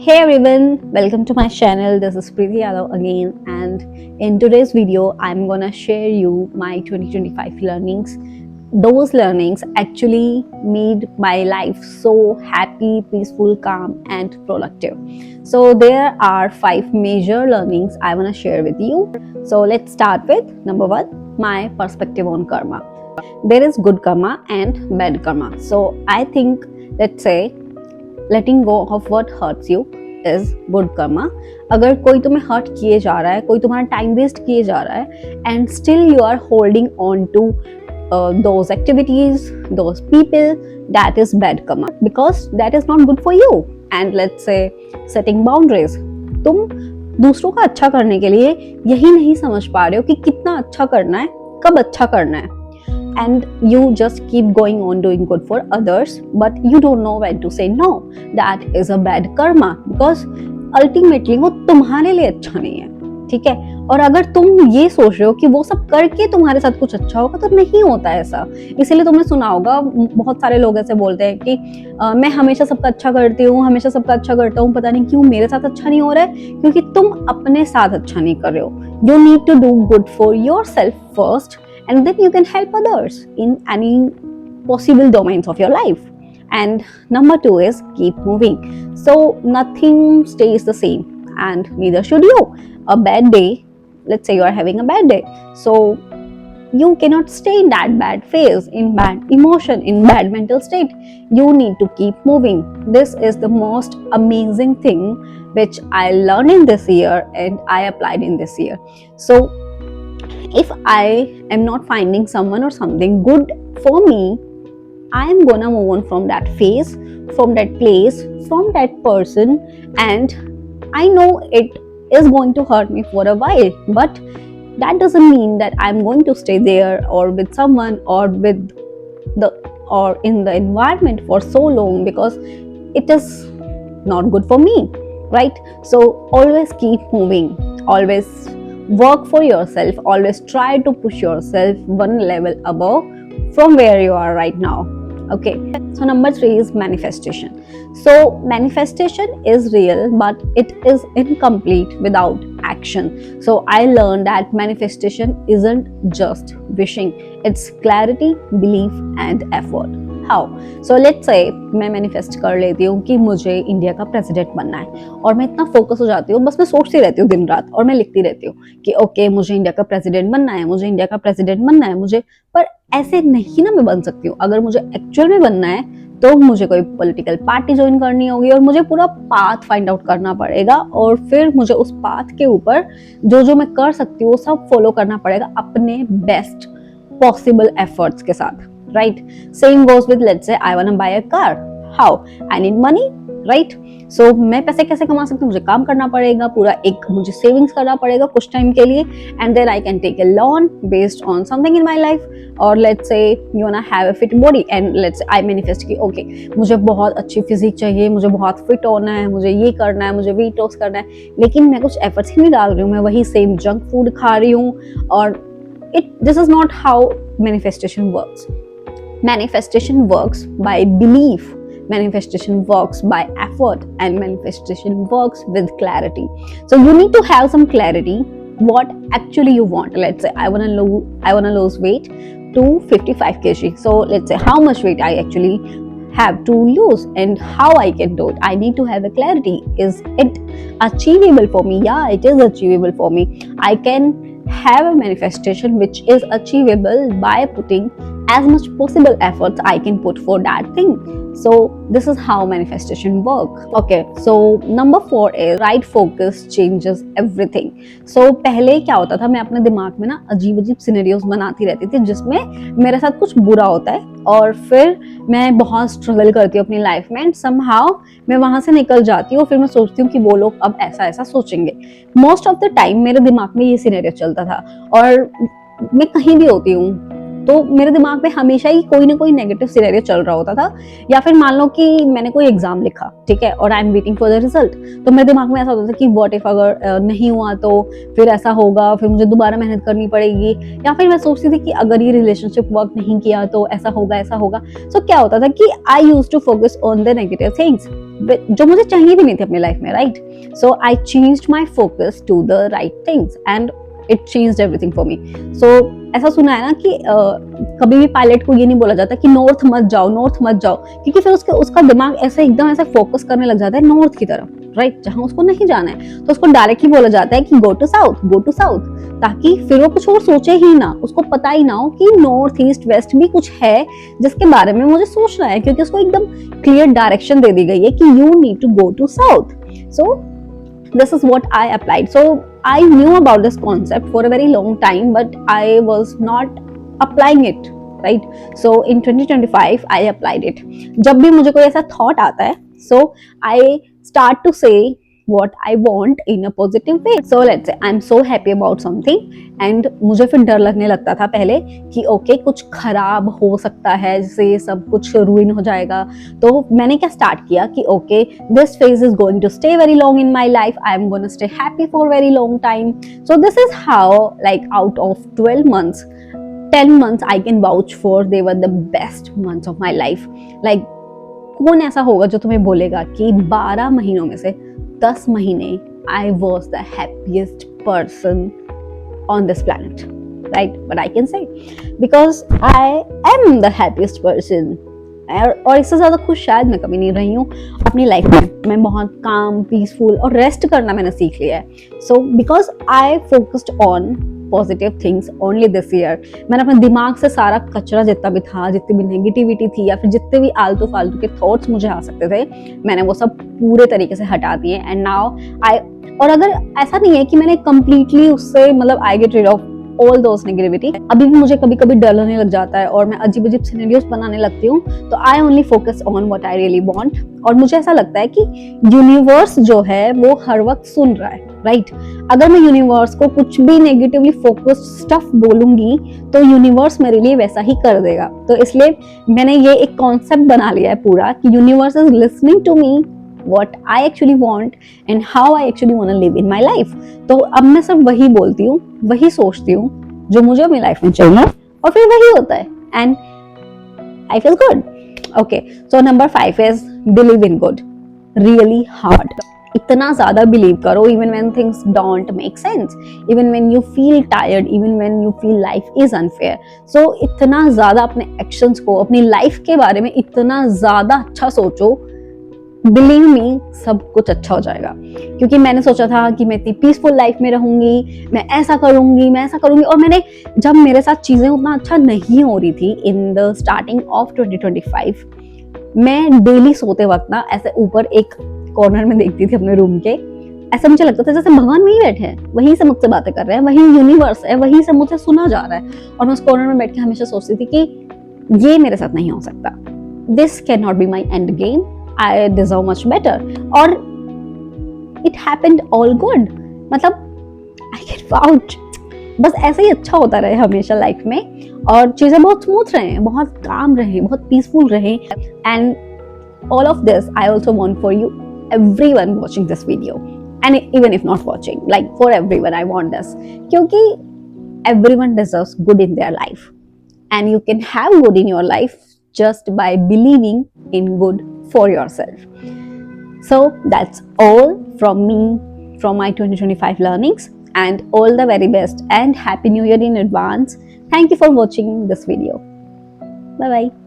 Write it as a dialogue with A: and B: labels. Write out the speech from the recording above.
A: Hey everyone, welcome to my channel. This is Preeti Yadav again, and in today's video, I'm gonna share you my 2025 learnings. Those learnings actually made my life so happy, peaceful, calm, and productive. So there are 5 major learnings I wanna share with you. So let's start with number 1, my perspective on karma. There is good karma and bad karma. So I think, let's say, letting go of what hurts you is good Karma. अगर कोई तुम्हें hurt किए जा रहा है, कोई तुम्हारा time waste किए जा रहा है, and still you are holding on to those activities, those people, that is bad karma because that is not good for you. And let's say setting boundaries. तुम दूसरों का अच्छा करने के लिए यही नहीं समझ पा रहे हो कि कितना अच्छा करना है, कब अच्छा करना है, and you just keep going on doing good for others but you don't know when to say no. That is a bad karma because ultimately वो तुम्हारे लिए अच्छा नहीं है, ठीक है. और अगर तुम ये सोच रहे हो कि वो सब करके तुम्हारे साथ कुछ अच्छा होगा, तो नहीं होता है ऐसा. इसीलिए तुमने सुना होगा, बहुत सारे लोग ऐसे बोलते हैं कि मैं हमेशा सबका अच्छा करती हूँ, हमेशा सबका अच्छा करता हूँ, पता नहीं क्यों मेरे साथ अच्छा नहीं हो रहा है. क्योंकि तुम अपने साथ अच्छा नहीं कर रहे हो. You need to do good for yourself first and then you can help others in any possible domains of your life. And number 2 is keep moving. So nothing stays the same and neither should you. A bad day, let's say you are having a bad day, so you cannot stay in that bad phase, in bad emotion, in bad mental state. You need to keep moving. This is the most amazing thing which I learned in this year and I applied in this year. So if I am not finding someone or something good for me, I am gonna move on from that phase, from that place, from that person, and I know it is going to hurt me for a while, but that doesn't mean that I'm going to stay there or with someone or with the or in the environment for so long because it is not good for me, right? So always keep moving, always work for yourself, always try to push yourself one level above from where you are right now. Okay, so number 3 is manifestation. So manifestation is real but it is incomplete without action. So I learned that manifestation isn't just wishing, it's clarity, belief and effort. How? So let's say मैं manifest कर लेती हूँ कि मुझे India का president बनना है और मैं इतना फोकस हो जाती हूँ, बस मैं सोचती रहती हूँ दिन रात और मैं लिखती रहती हूँ कि ओके मुझे इंडिया का प्रेसिडेंट बनना है, मुझे इंडिया का प्रेसिडेंट बनना है, मुझे. पर ऐसे नहीं ना मैं बन सकती हूँ. अगर मुझे एक्चुअल में बनना है तो मुझे कोई पॉलिटिकल पार्टी ज्वाइन करनी होगी और मुझे पूरा पाथ फाइंड आउट करना पड़ेगा और फिर मुझे उस पाथ के ऊपर जो जो मैं कर सकती हूँ वो सब फॉलो करना पड़ेगा अपने बेस्ट पॉसिबल एफर्ट्स के साथ. Right? Same goes with, let's say I want to buy a car. How? I need money, right? So मैं पैसे कैसे कमा सकती हूँ? मुझे काम करना पड़ेगा, पूरा एक मुझे सेविंग्स करना पड़ेगा कुछ टाइम के लिए, and then I can take a loan based on something in my life. और let's say you wanna have a fit body and let's say I manifest कि okay मुझे बहुत अच्छी फिजिक चाहिए, मुझे बहुत फिट होना है, मुझे ये करना है, मुझे वेट लॉस करना है, लेकिन मैं कुछ एफर्ट्स ही नहीं डाल रही हूँ, मैं वही सेम जंक फूड खा रही हूँ. और this is not how manifestation works. Manifestation works by belief, manifestation works by effort, and manifestation works with clarity. So you need to have some clarity what actually you want. Let's say I want to lose weight to 55 kg. So let's say how much weight I actually have to lose and how I can do it. I need to have a clarity. Is it achievable for me? Yeah, it is achievable for me. I can have a manifestation which is achievable by putting as much possible efforts I can put for that thing. So this is how manifestation works. Okay, so number 4 is right focus changes everything. So पहले क्या होता था, मैं अपने दिमाग में ना अजीब अजीब सिनेरियोज बनाती रहती थी जिसमें मेरे साथ कुछ बुरा होता है और फिर मैं बहुत स्ट्रगल करती हूँ अपनी लाइफ में एंड समहाउ मैं वहां से निकल जाती हूँ. फिर मैं सोचती हूँ कि वो लोग अब ऐसा ऐसा सोचेंगे. मोस्ट ऑफ द टाइम मेरे दिमाग में ये सिनेरियो चलता था और मैं कहीं भी होती हूँ, तो मेरे दिमाग में हमेशा ही कोई ना कोई नेगेटिव सिनेरियो चल रहा होता था। या फिर मान लो कि मैंने कोई एग्जाम लिखा, ठीक है, और I am waiting for the result, तो मेरे दिमाग में ऐसा होता था कि व्हाट इफ अगर नहीं हुआ तो फिर ऐसा होगा, फिर मुझे दोबारा मेहनत करनी पड़ेगी। या फिर मैं सोचती थी कि अगर ये रिलेशनशिप वर्क नहीं किया तो ऐसा होगा ऐसा होगा। सो क्या होता था कि I used to focus on the negative things जो मुझे चाहिए भी नहीं थे अपनी लाइफ में, right? So I changed my focus to the right things and it changed everything for me. So ऐसा सुना है ना कि कभी भी पायलट को ये नहीं बोला जाता कि नॉर्थ मत जाओ, नॉर्थ मत जाओ, क्योंकि फिर उसका दिमाग ऐसे एकदम ऐसे फोकस करने लग जाता है नॉर्थ की तरफ, राइट, जहां उसको नहीं जाना है। तो उसको डायरेक्टली बोला जाता है कि go to south, go to south, ताकि फिर वो कुछ और सोचे ही ना, उसको पता ही ना हो कि नॉर्थ ईस्ट वेस्ट भी कुछ है जिसके बारे में मुझे सोचना है, क्योंकि उसको एकदम क्लियर डायरेक्शन दे दी गई है कि you need to go to south. So this is what I applied. So I knew about this concept for a very long time, but I was not applying it, right? So in 2025 I applied it. जब भी मुझे कोई ऐसा thought आता है, so I start to say what I want in a positive way. So let's say I'm so happy about something and मुझे फिर डर लगने लगता था पहले कि ओके कुछ खराब हो सकता है, जैसे ये सब कुछ रुइन हो जाएगा। तो मैंने क्या स्टार्ट किया कि okay this phase is going to stay very long in my life, I am going to stay happy for very long time. So this is how like out of 12 months 10 months I can vouch for they were the best months of my life. Like कौन ऐसा होगा जो तुम्हें बोलेगा कि 12 महीनों में से 10 महीने I was the happiest person on this planet, right? But I can say because I am the happiest person. और इससे ज्यादा खुश शायद मैं कभी नहीं रही हूँ अपनी लाइफ में। मैं बहुत काम, पीसफुल और रेस्ट करना मैंने सीख लिया है। So because I focused on positive things only this year, मैंने अपने दिमाग से सारा कचरा जितना भी था, जितनी भी नेगेटिविटी थी या फिर जितने भी आलतू फालतू के थॉट्स मुझे आ सकते थे, मैंने वो सब पूरे तरीके से हटा दिए। एंड नाउ आई, और अगर ऐसा नहीं है कि मैंने कंप्लीटली उससे मतलब I get rid of all those negativity, अभी भी मुझे कभी कभी डर लगने लग जाता है और मैं अजीब अजीब सिनेरियोस बनाने लगती हूँ, तो I only focus on what I really want. और मुझे ऐसा लगता है कि यूनिवर्स जो है वो हर वक्त सुन रहा है, राइट? अगर मैं यूनिवर्स को कुछ भी नेगेटिवली फोकस्ड स्टफ बोलूंगी तो यूनिवर्स मेरे लिए वैसा ही कर देगा। तो इसलिए मैंने ये एक कॉन्सेप्ट बना लिया है पूरा कि universe is listening to me what I actually want and how I actually want to live in my life. तो अब मैं सब वही बोलती हूँ, वही सोचती हूँ जो मुझे अपनी लाइफ में चाहिए और फिर वही होता है and I feel good. Okay, so number 5 is believe in good. Really hard. इतना ज़्यादा बिलीव करो even when things don't make sense, even when you feel tired, even when you feel life is unfair. So इतना ज़्यादा अपने actions को, अपनी life के बारे में इतना ज़्यादा अच्छा सोचो, बिलीव मी सब कुछ अच्छा हो जाएगा। क्योंकि मैंने सोचा था कि मैं इतनी पीसफुल लाइफ में रहूंगी, मैं ऐसा करूंगी, मैं ऐसा करूंगी, और मैंने जब मेरे साथ चीजें उतना अच्छा नहीं हो रही थी इन द स्टार्टिंग ऑफ 2025, मैं डेली सोते वक्त ना ऐसे ऊपर एक कॉर्नर में देखती थी अपने रूम के, ऐसा मुझे लगता था जैसे भगवान वहीं बैठे हैं, वहीं से मुझसे बातें कर रहे हैं, वहीं यूनिवर्स है, वहीं से मुझे सुना जा रहा है। और मैं उस कॉर्नर में बैठ के हमेशा सोचती थी कि ये मेरे साथ नहीं हो सकता, this can not be my end game, I deserve much better, और it happened all good. मतलब I can vouch, बस ऐसे ही अच्छा होता रहे हमेशा लाइफ में और चीजें बहुत स्मूथ रहे, बहुत काम रहे, बहुत पीसफुल रहे। And all of this I also want for you, everyone watching this video, and even if not watching, like for everyone I want this, क्योंकि everyone deserves good in their life, and you can have good in your life just by believing in good for yourself. So that's all from me, from my 2025 learnings, and all the very best and happy new year in advance. Thank you for watching this video. Bye bye.